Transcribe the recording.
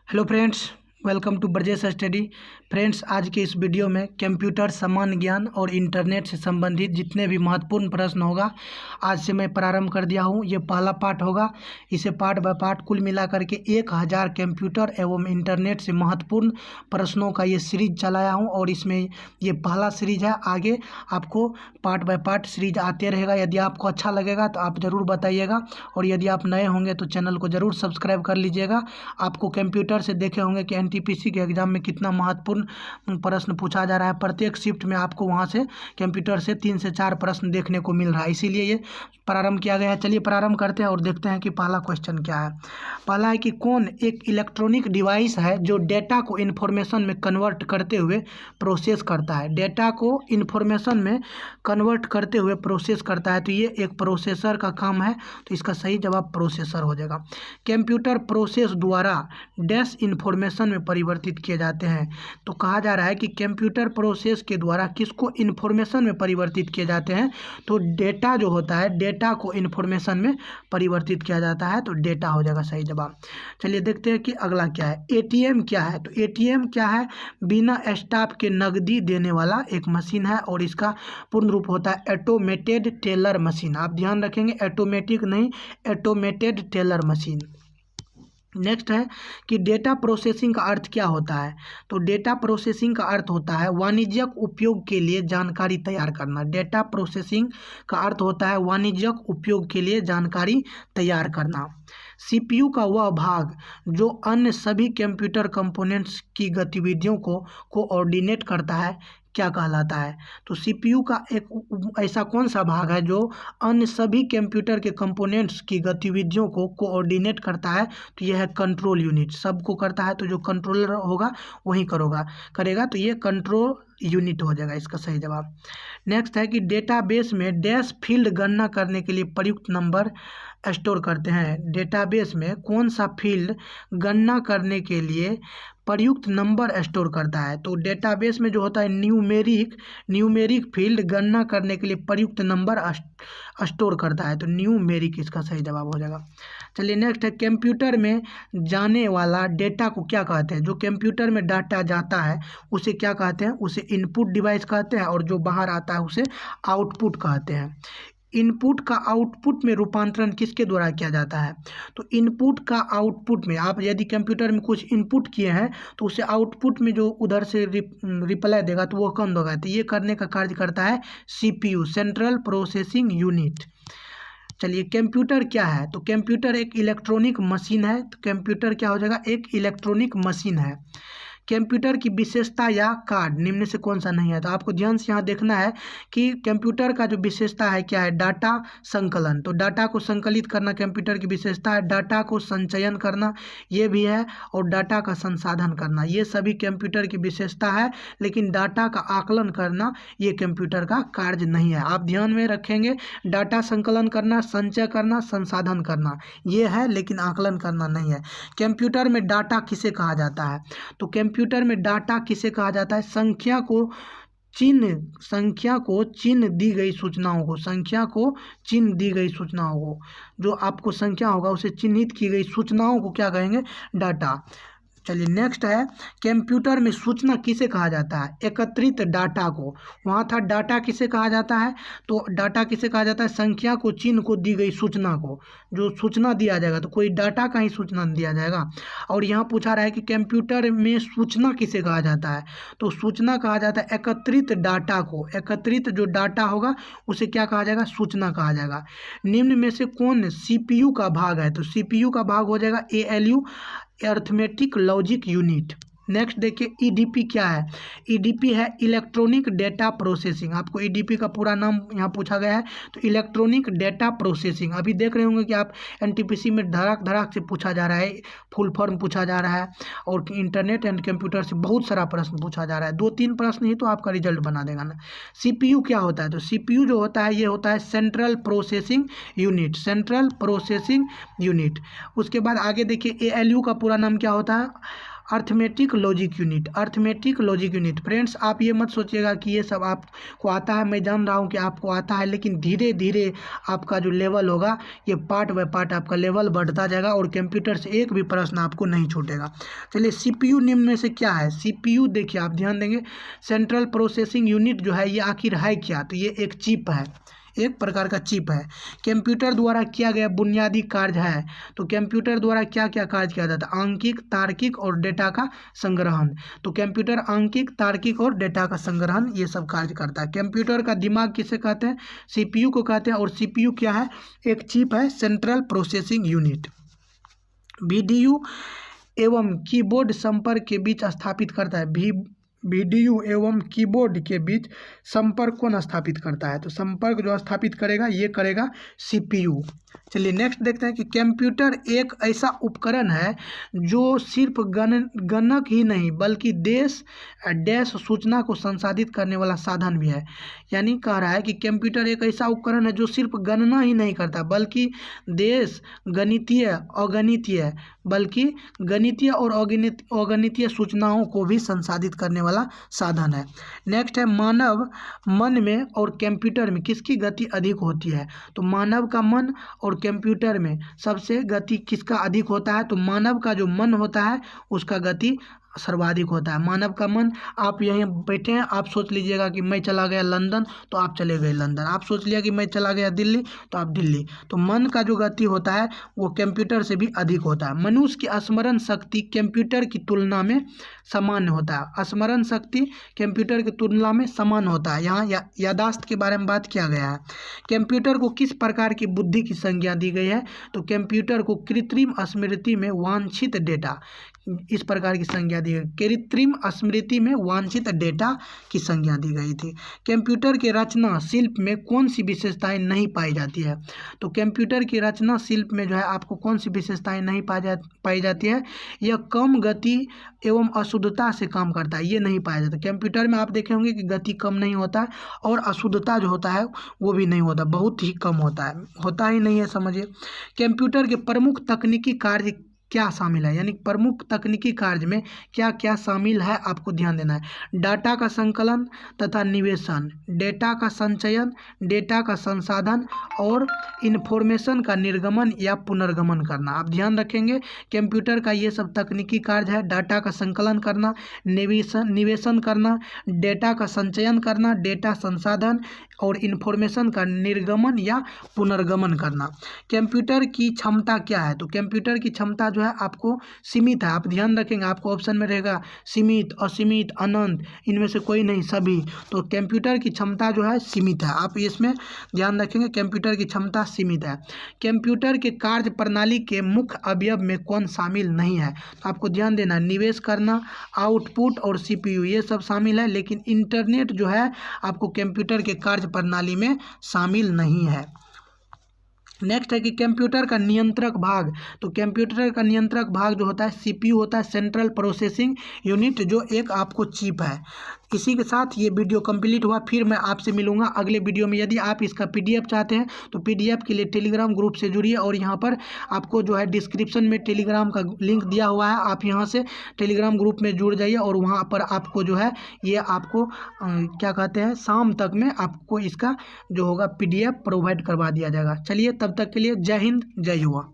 Hello friends, welcome to Brajesh study. Friends, आज के इस वीडियो में कंप्यूटर सामान्य ज्ञान और इंटरनेट से संबंधित जितने भी महत्वपूर्ण प्रश्न होगा आज से मैं प्रारंभ कर दिया हूं। ये पहला पार्ट होगा। इसे पार्ट बाय पार्ट कुल मिलाकर के 1000 कंप्यूटर एवं इंटरनेट से महत्वपूर्ण प्रश्नों का ये सीरीज चलाया हूं और इसमें ये पहला सीरीज है। आगे आपको पार्ट बाय पार्ट सीरीज आते रहेगा। यदि आपको अच्छा लगेगा तो आप ज़रूर बताइएगा, और यदि आप नए होंगे तो चैनल को ज़रूर सब्सक्राइब कर लीजिएगा। आपको कंप्यूटर से देखे होंगे कि एनटीपीसी के एग्जाम में कितना महत्वपूर्ण प्रश्न पूछा जा रहा है। प्रत्येक शिफ्ट में आपको वहां से कंप्यूटर से 3 से 4 प्रश्न देखने को मिल रहा है, इसीलिए ये प्रारंभ किया गया है। चलिए प्रारंभ करते हैं और देखते हैं कि पहला क्वेश्चन क्या है। पहला है कि कौन एक इलेक्ट्रॉनिक डिवाइस है जो डेटा को इन्फॉर्मेशन में कन्वर्ट करते हुए प्रोसेस करता है। डेटा को इन्फॉर्मेशन में कन्वर्ट करते हुए प्रोसेस करता है, तो ये एक प्रोसेसर का काम है। तो इसका सही जवाब प्रोसेसर हो जाएगा। कंप्यूटर प्रोसेस द्वारा डैश इन्फॉर्मेशन में परिवर्तित किए जाते हैं। तो कहा जा रहा है कि कंप्यूटर प्रोसेस के द्वारा किसको इन्फॉर्मेशन में परिवर्तित किए जाते हैं, तो डेटा जो होता है, डेटा को इन्फॉर्मेशन में परिवर्तित किया जाता है, तो डेटा हो जाएगा सही जवाब। चलिए देखते हैं कि अगला क्या है। एटीएम क्या है? तो एटीएम क्या है? बिना स्टाफ के नकदी देने वाला एक मशीन है, और इसका पूर्ण रूप होता है ऑटोमेटेड टेलर मशीन। आप ध्यान रखेंगे, ऑटोमेटिक नहीं, ऑटोमेटेड टेलर मशीन। नेक्स्ट है कि डेटा प्रोसेसिंग का अर्थ क्या होता है? तो डेटा प्रोसेसिंग का अर्थ होता है वाणिज्यिक उपयोग के लिए जानकारी तैयार करना। डेटा प्रोसेसिंग का अर्थ होता है वाणिज्यिक उपयोग के लिए जानकारी तैयार करना। सीपीयू का वह भाग जो अन्य सभी कंप्यूटर कंपोनेंट्स की गतिविधियों को कोऑर्डिनेट करता है, क्या कहलाता है? तो सीपीयू का एक ऐसा कौन सा भाग है जो अन्य सभी कंप्यूटर के कंपोनेंट्स की गतिविधियों को कोऑर्डिनेट करता है? तो यह है कंट्रोल यूनिट। सबको करता है, तो जो कंट्रोलर होगा वही करेगा, तो ये कंट्रोल यूनिट हो जाएगा इसका सही जवाब। नेक्स्ट है कि डेटाबेस में डैश फील्ड गणना करने के लिए प्रयुक्त नंबर स्टोर करते हैं। डेटाबेस में कौन सा फील्ड गणना करने के लिए प्रयुक्त नंबर स्टोर करता है? तो डेटाबेस में जो होता है न्यूमेरिक फील्ड गणना करने के लिए प्रयुक्त नंबर स्टोर करता है, तो न्यूमेरिक इसका सही जवाब हो जाएगा। चलिए नेक्स्ट है, कंप्यूटर में जाने वाला डेटा को क्या कहते हैं? जो कंप्यूटर में डाटा जाता है उसे क्या कहते हैं? उसे इनपुट डिवाइस कहते हैं, और जो बाहर आता है उसे आउटपुट कहते हैं। इनपुट का आउटपुट में रूपांतरण किसके द्वारा किया जाता है? तो इनपुट का आउटपुट में, आप यदि कंप्यूटर में कुछ इनपुट किए हैं तो उसे आउटपुट में जो उधर से रिप्लाई देगा तो वो कौन होगा? तो ये करने का कार्य करता है सीपीयू, सेंट्रल प्रोसेसिंग यूनिट। चलिए कंप्यूटर क्या है? तो कंप्यूटर एक इलेक्ट्रॉनिक मशीन है। तो कंप्यूटर क्या हो जाएगा? एक इलेक्ट्रॉनिक मशीन है। कंप्यूटर की विशेषता या कार्ड निम्न से कौन सा नहीं है? तो आपको ध्यान से यहाँ देखना है कि कंप्यूटर का जो विशेषता है क्या है? डाटा संकलन। तो डाटा को संकलित करना कंप्यूटर की विशेषता है। डाटा को संचयन करना ये भी है, और डाटा का संसाधन करना ये सभी कंप्यूटर की विशेषता है। लेकिन डाटा का आकलन करना ये कंप्यूटर का कार्य नहीं है। आप ध्यान में रखेंगे, डाटा संकलन करना, संचय करना, संसाधन करना ये है, लेकिन आकलन करना नहीं है। कंप्यूटर में डाटा किसे कहा जाता है? तो कंप्यूटर में डाटा किसे कहा जाता है? संख्या को चिन्ह दी गई सूचनाओं को, जो आपको संख्या होगा उसे चिन्हित की गई सूचनाओं को क्या कहेंगे? डाटा। चलिए नेक्स्ट है, कंप्यूटर में सूचना किसे कहा जाता है? एकत्रित डाटा को। वहाँ था डाटा किसे कहा जाता है? तो डाटा किसे कहा जाता है? संख्या को, चिन्ह को दी गई सूचना को। जो सूचना दिया जाएगा तो कोई डाटा का ही सूचना दिया जाएगा। और यहाँ पूछा रहा है कि कंप्यूटर में सूचना किसे कहा जाता है? तो सूचना कहा जाता है एकत्रित डाटा को। एकत्रित जो डाटा होगा उसे क्या कहा जाएगा? सूचना कहा जाएगा। निम्न में से कौन सीपीयू का भाग है? तो सीपीयू का भाग हो जाएगा ALU, arithmetic logic unit. Next देखिए, ईडीपी क्या है? ईडीपी है इलेक्ट्रॉनिक डेटा प्रोसेसिंग। आपको ईडीपी का पूरा नाम यहाँ पूछा गया है, तो इलेक्ट्रॉनिक डेटा प्रोसेसिंग। अभी देख रहे होंगे कि आप एनटीपीसी में धड़ाक से पूछा जा रहा है, फुल फॉर्म पूछा जा रहा है, और इंटरनेट एंड कंप्यूटर से बहुत सारा प्रश्न पूछा जा रहा है। 2-3 प्रश्न ही तो आपका रिजल्ट बना देगा ना। सीपीयू क्या होता है? तो सीपीयू जो होता है ये होता है central processing unit, central processing unit. उसके बाद आगे देखिए, एएलयू का पूरा नाम क्या होता है? Arithmetic logic unit, arithmetic logic unit. Friends आप ये मत सोचिएगा कि ये सब आपको आता है, मैं जान रहा हूँ कि आपको आता है, लेकिन धीरे धीरे आपका जो लेवल होगा ये पार्ट बाय पार्ट आपका लेवल बढ़ता जाएगा और कंप्यूटर से एक भी प्रश्न आपको नहीं छूटेगा। चलिए सीपीयू निम्न में से क्या है? सीपीयू देखिए आप ध्यान देंगे, सेंट्रल प्रोसेसिंग यूनिट जो है ये आखिर है क्या? तो ये एक चिप है, एक प्रकार का चिप है। कंप्यूटर द्वारा किया गया बुनियादी कार्य है। तो कंप्यूटर द्वारा क्या क्या कार्य किया जाता है? आंकिक, तार्किक और डेटा का संग्रहण। तो कंप्यूटर आंकिक, तार्किक और डेटा का संग्रहण ये सब कार्य करता है। कंप्यूटर का दिमाग किसे कहते हैं? सीपीयू को कहते हैं। और सीपीयू क्या है? एक चिप है, सेंट्रल प्रोसेसिंग यूनिट। वीडीयू एवं कीबोर्ड संपर्क के बीच स्थापित करता है। वीडीयू एवं कीबोर्ड के बीच संपर्क कौन स्थापित करता है? तो संपर्क जो स्थापित करेगा ये करेगा सीपीयू। चलिए नेक्स्ट देखते हैं कि कंप्यूटर एक ऐसा उपकरण है जो सिर्फ गणक ही नहीं बल्कि डैश सूचना को संसाधित करने वाला साधन भी है। यानी कह रहा है कि कंप्यूटर एक ऐसा उपकरण है जो सिर्फ गणना ही नहीं करता बल्कि गणितीय अगणितीय बल्कि गणितीय और अगणितीय सूचनाओं को भी संसाधित करने वाला साधन है। नेक्स्ट है मानव मन में और कंप्यूटर में किसकी गति अधिक होती है? तो मानव का मन और कंप्यूटर में सबसे गति किसका अधिक होता है? तो मानव का जो मन होता है उसका गति सर्वाधिक होता है। मानव का मन, आप यहीं बैठे हैं, आप सोच लीजिएगा कि मैं चला गया लंदन तो आप चले गए लंदन, आप सोच लिया कि मैं चला गया दिल्ली तो आप दिल्ली। तो मन का जो गति होता है वो कंप्यूटर से भी अधिक होता है। मनुष्य की स्मरण शक्ति कंप्यूटर की तुलना में सामान्य होता है। स्मरण शक्ति कंप्यूटर की तुलना में समान होता है। यहाँ यादाश्त के बारे में बात किया गया है। कंप्यूटर को किस प्रकार की बुद्धि की संज्ञा दी गई है? तो कंप्यूटर को कृत्रिम स्मृति में वांछित डेटा, इस प्रकार की संज्ञा दी गई। कृत्रिम स्मृति में वांछित डेटा की संज्ञा दी गई थी। कंप्यूटर के रचना शिल्प में कौन सी विशेषताएं नहीं पाई जाती है? तो कंप्यूटर की रचना शिल्प में जो है आपको कौन सी विशेषताएं नहीं पाई जाती है? यह कम गति एवं अशुद्धता से काम करता है, ये नहीं पाया जाता। कंप्यूटर में आप देखे होंगे कि गति कम नहीं होता है और अशुद्धता जो होता है वो भी नहीं होता, बहुत ही कम होता है, होता ही नहीं है समझिए। कंप्यूटर के प्रमुख तकनीकी कार्य क्या शामिल है? यानी प्रमुख तकनीकी कार्य में क्या क्या शामिल है आपको ध्यान देना है। डाटा का संकलन तथा निवेशन, डेटा का संचयन, डेटा का संसाधन और इन्फॉर्मेशन का निर्गमन या पुनर्गमन करना। आप ध्यान रखेंगे कंप्यूटर का ये सब तकनीकी कार्य है। डाटा का संकलन करना, निवेशन करना, डेटा का संचयन करना, डेटा संसाधन और इन्फॉर्मेशन का निर्गमन या पुनर्गमन करना। कंप्यूटर की क्षमता क्या है? तो कंप्यूटर की क्षमता जो है आपको सीमित है। आप ध्यान रखेंगे आपको ऑप्शन में रहेगा सीमित, असीमित, अनंत, इनमें से कोई नहीं, सभी। तो कंप्यूटर की क्षमता जो है सीमित है, आप इसमें ध्यान रखेंगे कंप्यूटर की क्षमता सीमित है। कंप्यूटर के कार्य प्रणाली के मुख्य अवयव में कौन शामिल नहीं है? तो आपको ध्यान देना, निवेश करना, आउटपुट और सीपीयू ये सब शामिल है, लेकिन इंटरनेट जो है आपको कंप्यूटर के कार्य प्रणाली में शामिल नहीं है। नेक्स्ट है कि कंप्यूटर का नियंत्रक भाग। तो कंप्यूटर का नियंत्रक भाग जो होता है सीपीयू होता है, सेंट्रल प्रोसेसिंग यूनिट, जो एक आपको चिप है। इसी के साथ ये वीडियो कंप्लीट हुआ। फिर मैं आपसे मिलूंगा अगले वीडियो में। यदि आप इसका पीडीएफ चाहते हैं तो पीडीएफ के लिए टेलीग्राम ग्रुप से जुड़िए और यहाँ पर आपको जो है डिस्क्रिप्शन में टेलीग्राम का लिंक दिया हुआ है, आप यहाँ से टेलीग्राम ग्रुप में जुड़ जाइए और वहाँ पर आपको जो है ये आपको क्या कहते हैं शाम तक में आपको इसका जो होगा पीडीएफ प्रोवाइड करवा दिया जाएगा। चलिए तब तक के लिए जय हिंद, जय युवा।